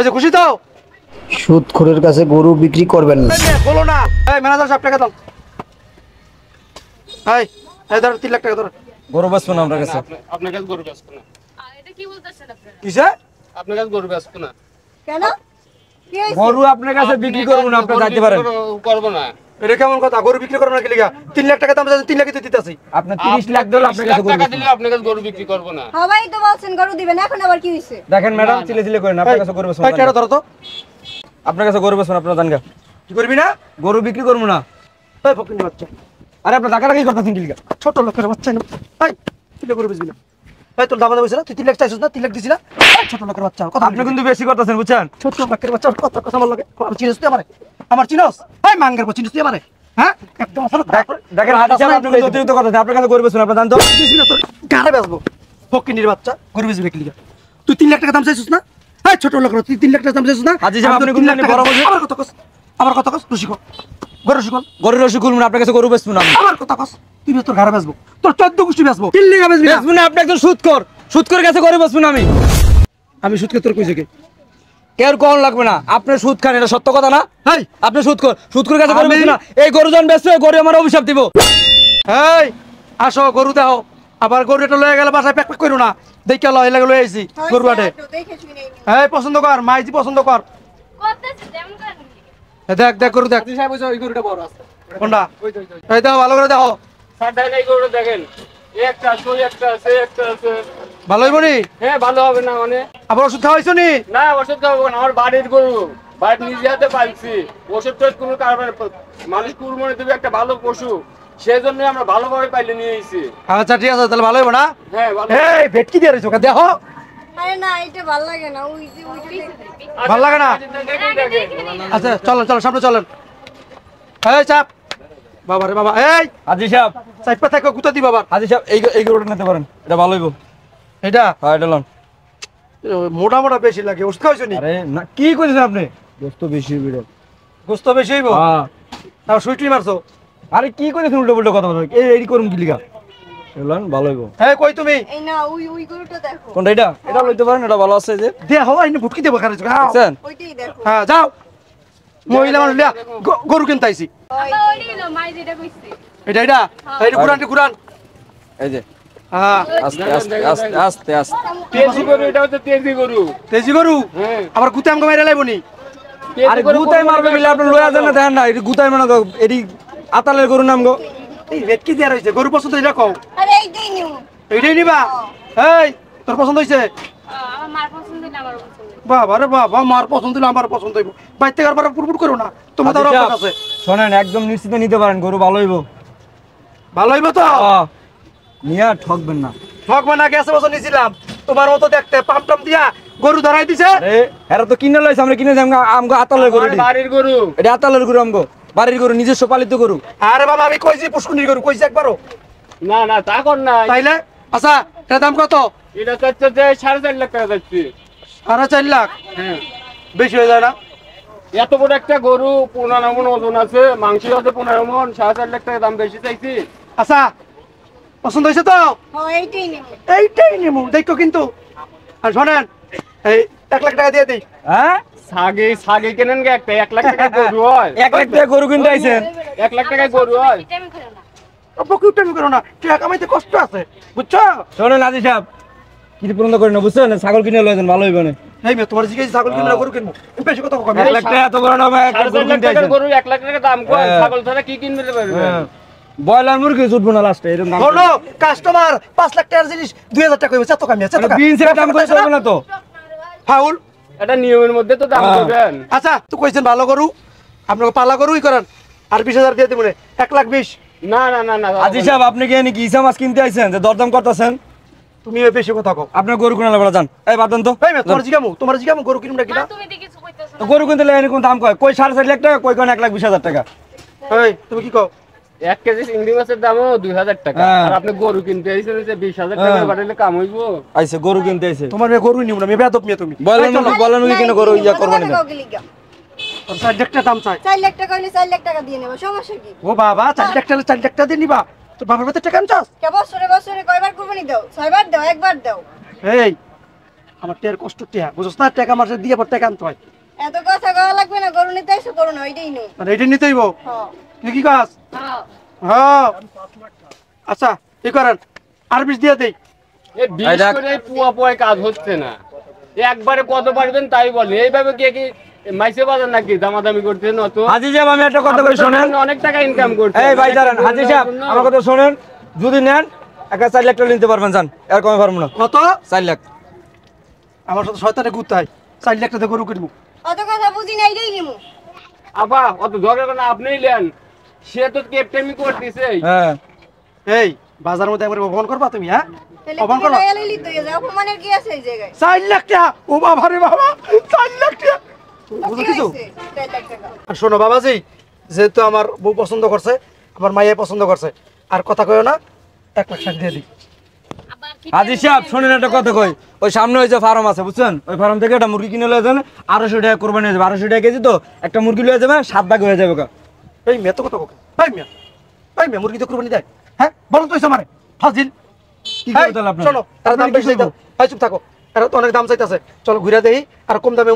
ওই যে খুশি তো? সুদখোরের কাছে গরু বিক্রি করবেন না। বলো না। এই ম্যানেজার সাহেব টাকা দাও। এই ধর 3 লাখ টাকা ধর। গরু বেচবো না আপনার কাছে। আপনার কাছে গরু বেচবো না। এটা কি বলতেছেন আপনারা? কিসে? আপনার কাছে গরু বেচবো না। কেন? কি হইছে? গরু আপনার কাছে বিক্রি করব না, আপনি যাইতে পারেন। করব না। এটা কেমন কথা? গরু বিক্রি করব না কি লিগা? 3 লাখ টাকা দাম আছে, 3 লাখই তো দিতেছি। আপনি 30 লাখ দিলে আপনার কাছে গরু টাকা দিলে আপনার কাছে গরু বিক্রি করব না। সবাই তো বলছেন গরু দিবেন, এখন আবার কি হইছে? দেখেন ম্যাডাম, চিলে করেন, আপনার কাছে গরু বেচবো না। এই টাকা ধরো তো। আপনার কাছে গরু বেচবো না, আপনারা জানগা। কি করবি না? গরু বিক্রি করব না। এই ফকিনি বাচ্চা। আরে আপনি টাকা রাখি করতেছেন কি লিগা? ছোট লোকের বাচ্চা না। এই তুই গরু বেচবি না। এই তোর দাম বলছিস না? তুই 3 লাখ চাইছিস না? 3 লাখ দিছিস না? এই ছোট লোকের বাচ্চা কথা আপনি কিন্তু বেশি করতেছেন বুঝছেন? ছোট লোকের বাচ্চা কথা আমার লাগে। আমার চিনিস তুই আমারে? আমার চিনোস? এই মাঙ্গের পর চিনিস তুই আমারে? হ্যাঁ? একদম আসলে দেখেন হাজি সাহেব, আপনি কিন্তু অতিরিক্ত কথা, আপনার কাছে গরু বেচবো না, আপনি জানেন তো? দিছিস না তোর গাড়ে বেচবো। ফকিনির বাচ্চা গরু বেচবি কি লিগা? তুই 3 লাখ টাকা দাম চাইছিস না? এই ছোট লোকের তুই 3 লাখ টাকা দাম চাইছিস না? হাজি সাহেব, আপনি তিন লাখ কিন্তু টাকা- বড় বুঝে- আমার কথা কস রসিকল। গরু রসিকল। গরুর রসুন খুলুন, আপনার কাছে গরু বেচবো না আমি। আমার কথা কস। তুই তোর ঘরে বেচবো। তোর 14 গোষ্ঠী বেচবো। 3 লাখ বেচবি না? বেচবো না, আপনি একজন সুদখোর। সুদখোরের কাছে গরু বেচবো না আমি। আমি সুদকে তোর কইছে কি? কেউ কোন লাগবে না, আপনি সুদ খান, এটা সত্য কথা না? এই আপনি সুদখোর, সুদখোরের কাছে গরু আমি- বেচবো না। এই গরু জন বেচবে, গরু আমার অভিশাপ দিব। এই আসো গরু দাও। আবার গরু এটা লয়ে গেলে বাসায় প্যাক প্যাক করো না। দেখে লয় লাগে লয়ে আইছি গরু বাটে। দেখে শুনে নিন। এই পছন্দ কর, মাইজি পছন্দ কর। করতেছে যেমন করেন। দেখ দেখ গরু দেখ। হাজি সাহেব ওই গরুটা বড় আছে। কোনটা? এই দাও ভালো করে দেখো। স্যার দেখেন এই গরুটা দেখেন। এই একটা আছে, ওই একটা আছে, একটা আছে। ভালো হইব নি? হ্যাঁ ভালো হবে না মানে? আবার ওষুধ খাওয়াইছো নি? না ওষুধ খাবো না, আমার বাড়ির গরু। বাড়ির নিজে হাতে পালছি। ওষুধ টষুধ কোনো কারণে মানুষ কুরবানি দেবে একটা ভালো পশু। সেই জন্য আমরা ভালোভাবে পাইলে নিয়ে এসেছি। আচ্ছা ঠিক আছে, তাহলে ভালো হইব না? হ্যাঁ ভালো। এই ভেটকি দিয়ে রইছো দেখো। আরে না, এটা ভালো লাগে না। ওই যে ওইটা ভাল লাগে না? দেখেন দেখেন। আচ্ছা চলেন চলেন সামনে চলেন। এই চাপ বাবা রে বাবা। এই হাজি সাহেব, চাইপা থাকো গুতা দি বাবা। হাজি সাহেব, এই গরুটা নিতে পারেন, এটা ভালো হইব। এটা হ্যাঁ, এটা লন। মোটা মোটা বেশি লাগে। ওষুধ খাওয়াইছো নি? আরে না, কি কইছেন আপনি? দোস্ত বেশি হইব। গোস্ত বেশি হইব? হ্যাঁ। তাও সুইটলি মারছো। আরে কি কইছেন উল্টো পুল্টো কথা বলেন? এই করুন কি লিগা? লন, ভালো হইব। এই কই তুমি? এই না, ওই গরুটা দেখো। কোনটা এটা? এটা লইতে পারেন, এটা ভালো আছে যে। দেখো আইনে ভুটকি দেবো খারাইছো। দেখছেন? ওইটাই দেখো। হ্যাঁ যাও। মহিলা মানুষ লিয়া গরু কিনতে আইছি। আপা ওইটাই না, মাই যেটা কইছে। এটা এটা এই কুরান। এই যে হ্যাঁ আস্তে আস্তে আস্তে আস্তে আস্তে। তেজি গরু, এটা হচ্ছে তেজি গরু। তেজি গরু। হ্যাঁ। আবার গুতে আমগো মাইরা লাইবো নি? আরে গুতাই মারবে বলে আপনি লয়া যান না, দেখেন না, এটি গুতাই মানে তো এটি আতালের গরু নাম গো। এই ভেটকি দিয়া রইছে। গরু পছন্দ এটা কও। আরে এইটাই নিউ। এইটাই নিবা? এই তোর পছন্দ হইছে? আমার মার পছন্দ না, আমার পছন্দ। বাবা রে বাবা, আমার পছন্দ হইলো আমার পছন্দ হইব। বাইতে কারবার পুরপুর করো না। তোমার হাজি তো সাহেব, অভ্যাস আছে। শোনেন, একদম নিশ্চিত নিতে পারেন, গরু ভালো হইব। ভালো হইব তো? নিয়া ঠকবেন না। ঠকবা না, গেছে বছর নিছিলাম তোমার মতো দেখতে পাম দিয়া গরু ধরাই দিছে। আরে এরা তো কিনে লইছে, আমরা কিনেছি আমগো আতালের গরু। আমার বাড়ির গরু। এটা আতালের গরু, আমগো বাড়ির গরু, নিজস্ব পালিত গরু। আরে বাবা আমি কইছি পুষ্কুনির গরু, কইছি একবারও। না না তা কর না। তাইলে আচ্ছা এটার দাম কত? এটা চাচ্ছে যে 4.5 লাখ টাকা যাচ্ছে। 4.5 লাখ? হ্যাঁ। বেশি হয়ে যায় না? এত বড় একটা গরু 15 মণ ওজন আছে, মাংস আছে 15 মণ, 4.5 লাখ টাকা দাম বেশি চাইছি। আচ্ছা পছন্দ হয়েছে তো? হ্যাঁ, এইটাই নিউ। এইটাই নিমু দেখো কিন্তু। আর শোনেন এই 1 লাখ টাকা দিয়ে দিই। হ্যাঁ, সাগে কেনেন গে একটা 1 লাখ টাকা গরু হয়? 1 লাখ টাকা গরু কিনতে আইছেন? 1 লাখ টাকা গরু হয়? ভিটামিন খেলো না। প্রকৃতি করো না, টাকা কামাইতে কষ্ট আছে বুঝছো? শোনেন হাজি সাহেব, কিছু পূরণ করেন না, বুঝছেন? ছাগল কিনে লইছেন, ভালো হইব না। এই মেয়ে তোমার জিজ্ঞেস ছাগল কিনবো না গরু কিনবো? বেশি কথা কম। 1 লাখ টাকা এত বড় না ভাই, একটা গরু 4.5 লাখ কিনতে টাকার আইছেন। গরু 1 লাখ টাকা দাম কয়, হ্যাঁ। ছাগল ছাড়া কি কিনতে পারবে? হ্যাঁ, ব্রয়লার মুরগি জুটবো না লাস্টে, এরকম দাম। শোনো কাস্টমার 5 লাখ টাকার জিনিস 2000 টাকা কইবে, এত কামি আছে এত কামি। বিনসের দাম কই চলবে না তো? ফাউল। এটা নিয়মের মধ্যে তো দাম করবেন। আচ্ছা তো কইছেন ভালো গরু, আপনাকে পালা গরুই করেন। আর 20,000 দিয়ে দিবনে, 1,20,000। না না না না হাজি সাহেব, আপনি কি এনে কি ইসা মাছ কিনতে আইছেন যে দরদাম করতেছেন? তুমি বেশি কথা কও। আপনার গরু কিনা লাগবে, যান। এই বাদ দেন তো। এই মেয়ে তোমার জিগামু গরু কিনবো না কিনা? মা, তুমি দেখি কিছু কইতেছো না। গরু কিনতে এনে কোন দাম কয়? কই 4.5 লাখ টাকা, কই 1,20,000 টাকা। এই তুমি কি কও? 1 কেজি চিংড়ি মাছের দামও 2000 টাকা, হ্যাঁ। আর আপনি গরু কিনতে আইছেন যে 20,000 টাকা হ্যাঁ। বাড়াইলে কাম হইব? আইছে গরু কিনতে আইছে। তোমার মেয়ে গরু নিব না, মেয়ে বেয়াদব মেয়ে তুমি। বলেন কি কেন গরু ইয়া করবেন না? 4 লাখ টাকা দাম চাই। 4 লাখ টাকা হইলে 4 লাখ টাকা দিয়ে নেব, সমস্যা কি? ও বাবা 4 লাখ টাকা 4 লাখ টাকা দিয়ে নিবা? তো বাবার হাতে টাকা আনছস? কে বছরে বছরে কয়বার কুরবানি দাও? 6বার দাও, একবার দাও। এই আমার টের কষ্ট টেয়া বুঝছ না, টাকা মাসে দিয়ে পর টাকা আনতে হয়। এত কথা কওয়া লাগবে না, গরু নিতে এসো, গরু না ওইটাই নো। মানে এটা নিতেই বউ, হ্যাঁ তুই কি কাজ? হ্যাঁ হ্যাঁ আচ্ছা কি করেন, আর বিশ দিয়ে দেই। এই বিশেষ করে এই পুয়া পুয়ায় কাজ হচ্ছে না, একবারে কত পারবেন তাই বলেন। এইভাবে কি মাইসে বাজার নাকি দামাদামি করতেছেন? অত হাজি সাহেব আমি একটা কথা বলি শোনেন। অনেক টাকা ইনকাম করছেন। এই ভাই দাঁড়ান, হাজি সাহেব আমার কথা শোনেন। যদি নেন একটা 4 লাখ টাকা নিতে পারবেন, জান এর কমে পারবো না। কত? 4 লাখ। আমার সাথে শয়তানে গুতাই 4 লাখ টাকা গরু কিনবো। অত কথা বুঝি না, এইটাই নিমু। আপা অত ঝগড়া করে আপনিই নেন, সে তো কেপটেমি করতেছে। হ্যাঁ এই বাজার মধ্যে একবার অপমান করবা তুমি? হ্যাঁ তাহলে অপমান তুমি করবা? লয়া লইলি তো এই যে অপমানের কি আছে এই জায়গায়? 4 লাখ টাকা? ও বাবা রে বাবা, 4 লাখ টাকা বুঝো কিছু? 4 লাখ টাকা। আর শোনো বাবাজি, যেহেতু আমার বউ পছন্দ করছে, আমার মাইয়া পছন্দ করছে, আর কথা কইও না, 1 লাখ টাকা দিয়ে দিই। হাজি সাহেব শোনেন একটা কথা কই, ওই সামনে ওই যে ফার্ম আছে বুঝছেন, ওই ফার্ম থেকে একটা মুরগি কিনে লয়ে যান, 250 টাকা কোরবানি হয়ে যাবে। 250 টাকা কেজি তো, একটা মুরগি লয়ে যাবে, 7 ভাগ হয়ে যাবে। এই মেয়ে তো কথা কোকে, এই মেয়ে মুরগি তো কুরবানি দেয়? হ্যাঁ বলো তো আমারে ফাজিল। কি এই, করতে আপনার? শোনো তারা দাম বেশি দাও, এই চুপ থাকো, এরা তো অনেক দাম চাইতেছে, চলো ঘুরে দেই আর কম দামে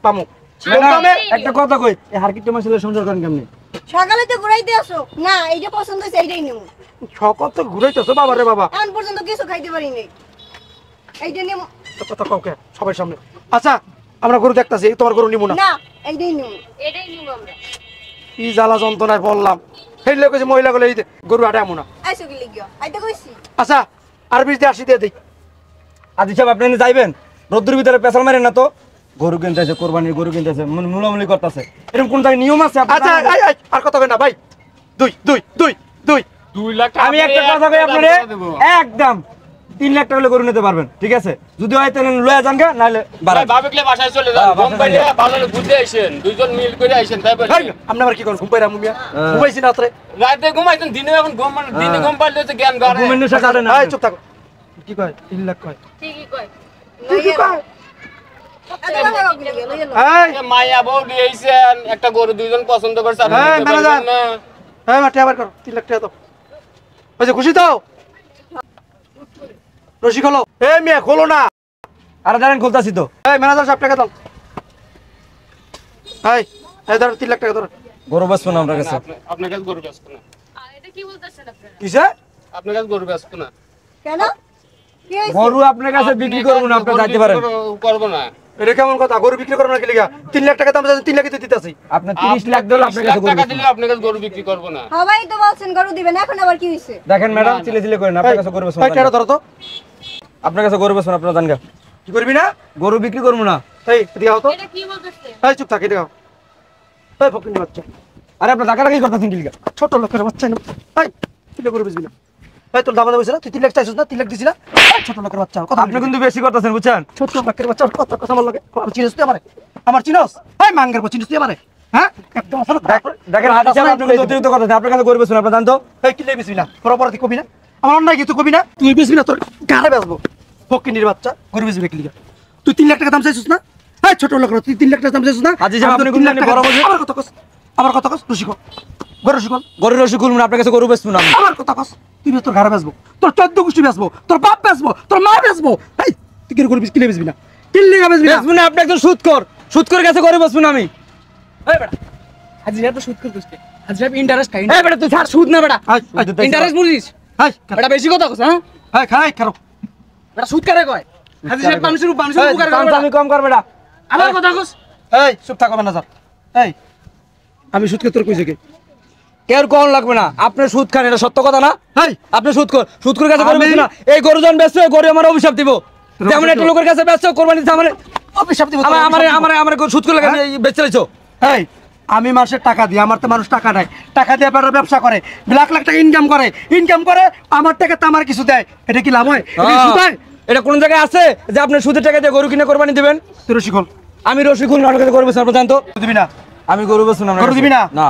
পামু। কম দামে একটা কথা কই, এই হারকিটটা মাসলে সংসার করেন কেমনে? সকালে তো ঘুরাইতে আসো না, এইটা পছন্দ হইছে এইটাই নিমু। সকল তো ঘুরাইতেছো বাবা রে বাবা, এখন পর্যন্ত কিছু খাইতে পারি নাই, এইটা নিমু। তো কথা কাউকে সবাই সামনে। আচ্ছা আমরা গরু দেখতাছি, তোমার গরু নিমু না। না এইটাই নিমু, এটাই নিমু আমরা। কি জ্বালা যন্ত্রণায় বললাম, সেই লোক মহিলা গুলো এই গরু আটা এমন না। আইসো কি লিখিও, আইতে কইছি। আচ্ছা আর 20 দিয়ে 80 দিয়ে দিই। হাজি সাহেব আপনি এনে যাইবেন, রোদ্দুর ভিতরে পেছাল মারেন না তো। গরু কিনতেছে, কোরবানির গরু কিনতেছে, মুলামুলি করতেছে, এরকম কোন জায়গায় নিয়ম আছে? আচ্ছা আর কথা কই না ভাই, 2 লাখ টাকা আমি একটা কথা কই আপনারে, একদম 3 লাখ টাকা হলে গরু নিতে পারবেন, ঠিক আছে? যদি হয় তাহলে লয়ে যান গা, নাহলে বাড়ান। ভাবিকলে বাসায় চলে যান, হ্যাঁ, বাসায় বোম্বাই চলে যান। ভালো ঘুরতে আইছেন, দুইজন মিল করে আইছেন তাই বলে। আপনি আবার কি করেন, ঘুম পাইরা মুমিয়া ঘুমাইছি না রাত্রে? রাতে ঘুমাইছেন, দিনে এখন ঘুম মানে দিনে ঘুম পাইলে হচ্ছে জ্ঞান ঘরে। ঘুমের নেশা কাটে না। এই চুপ থাকো, কি কয় 3 লাখ কয়? ঠিকই কয়। কি কয়? এত কথা কাউকে লিখিও, লইয়া লো। এই এ মাইয়া বউ দিয়েছেন, একটা গরু দুইজন পছন্দ করছে, আপনি এই, নিতে ম্যানেজার। পারবেন না। এই মাটি আবার কর, 3 লাখ টাকা দাও। ওই যে খুশি তো? রশি খোলো। এই মেয়ে খোলো না। আরে দাঁড়ান, খুলতাছি তো। এই ম্যানেজার সাহেব টাকা দাও। এই ধরো 3 লাখ টাকা ধরো। গরু বেচবো না আপনার কাছে। আপনার কাছে গরু বেচবো না, কিসে? আপনার কাছে গরু বেচবো না। কেন কি হইছে? গরু আপনার কাছে বিক্রি করবো না, আপনি যাইতে পারেন। করবো না। এটা কেমন কথা? গরু বিক্রি করবো না কি লিগা? 3 লাখ টাকা দাম চাইছে, 3 লাখই তো দিতেছি। আপনি 30 লাখ দিলে আপনার কাছে গরু টাকা বেচবো দিলে না। আপনার কাছে গরু বিক্রি করবো না। সবাই তো বলছেন গরু দিবেন, এখন আবার কি হইছে? দেখেন ম্যাডাম, চিলে চিলে করেন, আপনার কাছে গরু বেচবো এই টাকা না। ধরো তো। আপনার কাছে গরু বেচবো না, আপনারা জান গা। কি করবি না? গরু বিক্রি করবো না। এই এদিকে আও তো। এই চুপ থাক, এদিকে আও। এই ফকিন্নি বাচ্চা, আরে আপনার টাকা কি করতেছেন কি লিগা? ছোট লোকের বাচ্চা না। এই তুই গরু বেচবি না। এই তোর দাম হইছে না? তুই 3 লাখ চাইছিস না? 3 লাখ দিছিস না? এই ছোট লোকের বাচ্চা, কথা আপনি কিন্তু বেশি করতেছেন বুঝছেন। ছোট লোকের বাচ্চা, কথা আমার লাগে। আমার চিনিস তুই আমারে? আমার চিনোস? এই মাঙ্গের পর চিনিস তুই আমারে? হ্যাঁ একদম আসলে দেখেন হাজি সাহেব, আপনি কিন্তু অতিরিক্ত কথা, আপনার কাছে গরু বেচবো না, আপনারা জান তো। এই কি লাই বেচবি না? তোর অপরাধী কবি না? আমার অন্যায় কি তুই কবি না? তুই বেচবি না, তোর গাড়ে বেচবো। ফকিন্নির বাচ্চা, গরু বেচবি কি লিগা? তুই 3 লাখ টাকা দাম চাইছিস না? এই ছোট লোকের, তুই 3 লাখ টাকা দাম চাইছিস না? হাজি সাহেব, আমি আপনি তোর 3 লাখ কিন্তু টাকা- বড় বড়- আমার কথা কস রসিক, গরু রসিক, গরুর রসি খুলবো না, আপনার কাছে গরু বেচবো না আমি। আমার কথা কস। তুই তোর ঘরে বেচবো, তোর 14 গোষ্ঠী বেচবো, তোর বাপ বেচবো, তোর মা বেচবো। এই তুই কি গরু কিনে বেচবি না? কিনলে বেচবি না? বেচবো না, আপনি একজন সুদখোর, সুদখোর কাছে গরু বেচবো না আমি। এই বেটা হাজি সাহেব তো সুদ করতেছে, হাজি সাহেব ইন্টারেস্ট খাই এই বেটা তুই ছাড়। সুদ না বেটা, এই, এই, ইন্টারেস্ট বুঝিস? এই, খারাপ। বেটা বেশি কথা কস, হ্যাঁ? এই, খারাপ, খারাপ। বেটা সুদ কারে কয়? হাজি সাহেব মানুষের এই, উপকার করে দাম বেটা। দামি কম কর বেটা। আমার কথা কস। এই চুপ থাকো ম্যানেজার। এই আমি সুদকে তোর কইছে কি? কেউ কোন লাগবে না, আপনি সুদ খান, এটা সত্য কথা না? এই আপনি সুদখোর, সুদখোর কাছে গরু আমি- বেচবো না। এই গরু জন বেচছে, গরু আমার অভিশাপ দিব। যেমন একটা লোকের কাছে বেচছো, কোরবানি দিতে আমার অভিশাপ দিব, তোর আমার অভিশাপ দিব। আমার আমার সুদখোর লাগে বেচতে লাইছো। এই আমি মাসে টাকা দিই, আমার তো মানুষ টাকা দেয়, টাকা দিয়ে আপনারা ব্যবসা করে, লাখ লাখ টাকা ইনকাম করে আমার টাকা তো আমার কিছু দেয়। এটা কি লাভ হয়? এটা কি সুদ হয়? এটা কোন জায়গায় আছে যে আপনি সুদের টাকা দিয়ে গরু কিনে কোরবানি দিবেন? তুই রসিকল আমি রসি খুলবো না, আপনার কাছে গরু বেচবো না, আপনি জানতো। দিবি না? আমি গরু বেচবো না, আপনার গরু কাছে। দিবি না? না,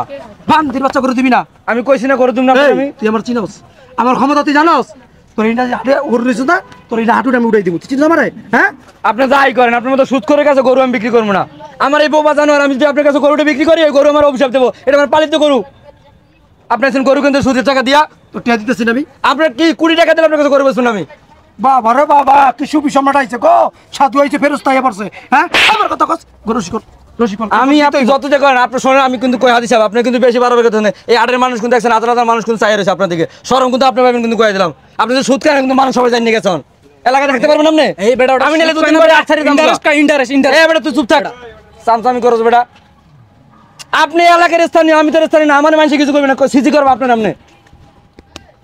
বান্দির বাচ্চা গরু দিবি না? আমি কইছি না গরু দিম না এই, আমি। তুই আমার চিনোস, আমার ক্ষমতা তুই জানোস? তোর এটা হাটে গরু দিছ না, তোর এটা হাঁটুটা আমি উঠাই দিব, তুই চিনিস আমারে? হ্যাঁ আপনি যাই করেন, আপনার মতো সুদখোরের কাছে গরু আমি বিক্রি করবো না। আমার এই বৌমা জানো, আর আমি যদি আপনার কাছে গরুটা বিক্রি করি, এই গরু আমার অভিশাপ দেবো। এটা আমার পালিত গরু। আপনি আছেন গরু কিন্তু সুদের টাকা দিয়া, তোর টিয়া দিতেছি না আমি। আপনার কি 20 টাকা দিলে আপনার কাছে গরু বেচবো না আমি। বাবা রে বাবা কি সুবি সম্রাট আইছে গো সাধু আইছে ফেরেশতা আইয়া পড়ছে হ্যাঁ আমার কথা কস রসিকন রসিকন আমি আপনি যত যে করেন আপনি শোনেন আমি কিন্তু কই হাদিস সাহেব আপনি কিন্তু বেশি বাড়াবার কথা নেই এই আটের মানুষ কিন্তু দেখছেন হাজার হাজার মানুষ কিন্তু চাই রয়েছে আপনার দিকে শরম কিন্তু আপনি পাবেন কিন্তু কয়ে দিলাম আপনি যে সুদ খান কিন্তু মানুষ সবাই জানিয়ে গেছেন এলাকায় থাকতে পারবেন আপনি এই বেটা আমি নিলে দুদিন পরে 8 তারিখ ইন্টারেস্ট এই বেটা তুই চুপ থাক সামসামি করছ বেটা আপনি এলাকার স্থানীয় আমি তো স্থানীয় না আমার মানুষ কিছু করবে না সিজি করব আপনার নামে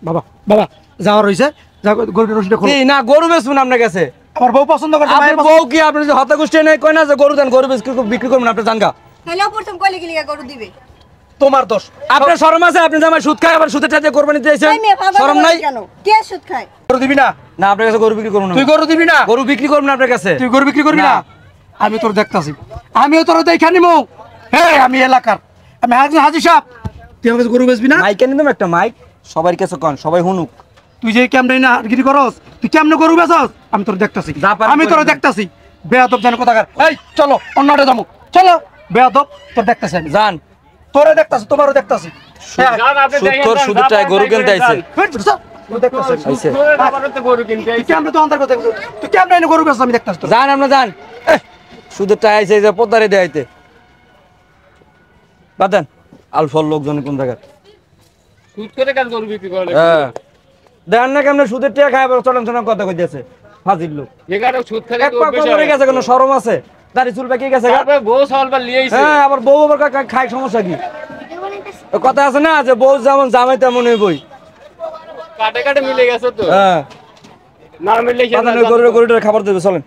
বাবা বাবা যাওয়ার হইছে যা গরুর রসিটা খোলো কি না গরু বেচুন আপনার কাছে আমার বউ পছন্দ করে আপনার বউ কি আপনি যে হত্যা গোষ্ঠী নেই কই না যে গরু দেন গরু বিক্রি করবেন আপনি জানগা তাহলে প্রথম কইলে কি লিগা গরু দিবে তোমার দোষ আপনার শরম আছে আপনি যে আমার সুদ খায় আবার সুদের টাকা দিয়ে কোরবানি দিয়েছেন তাই মেয়ে পাগল শরম নাই কেন কে সুদ খায় গরু দিবি না না আপনার কাছে গরু বিক্রি করব না তুই গরু দিবি না গরু বিক্রি করব না আপনার কাছে তুই গরু বিক্রি করবি না না। আমি তোর দেখতাছি আমিও তোর দেখা নিমু হ্যাঁ আমি এলাকার আমি হাজি সাহেব তুই আমার কাছে গরু বেচবি না মাইক এনে দেব একটা মাইক সবার কাছে কোন সবাই শুনুক তুই যে কেমনে না গিরি করস তুই কেমনে গরু বেচস আমি তোর দেখতাছি যা পারি আমি তোর করে দেখতাছি বেয়াদব জান কোথাকার এই চলো অন্যটা যাবো চলো বেয়াদব তোর দেখতাছি আমি জান তোরে দেখতাছি তোমারও দেখতাছি হ্যাঁ যান, আপনি সুদ দেখেন, তোর যান, সুদের যা টাকা পারেন গরু তাই কিনতে করেন, আইছে যান। হেট, বুঝছো? তুই দেখতাছি আইছে সুদের ব্যাপারে তো গরু কিনতে তুই আইছে। কেমনে তো অন্তর কথা তুই কেমনে এনে গরু বেচছ আমি দেখতাছি তোর জান আমরা জান সুদের টাকা আইছে এই যে পদ্মারে দেয়াইতে বাদেন আলফল লোকজন কোন জায়গা সুদ করে কাজ গরু বিক্রি করে হ্যাঁ দেন না কেমনে সুদের টাকা খায় চলন চলন কথা কইতেছে ফাজিল লোক এখানে সুদ খেলে এক পা কোমরে গেছে কোনো শরম আছে দাড়ি চুল পাকিয়ে গেছে গা? তারপরে বউ সলবার লিয়ে আইছে হ্যাঁ আবার বউ আবার খায় সমস্যা কি ওই কথা আছে না যে বউ যেমন জামাই তেমন বই কাটে কাটে মিলে গেছে তো হ্যাঁ না মিলে গরুটা খাবার দেবে চলেন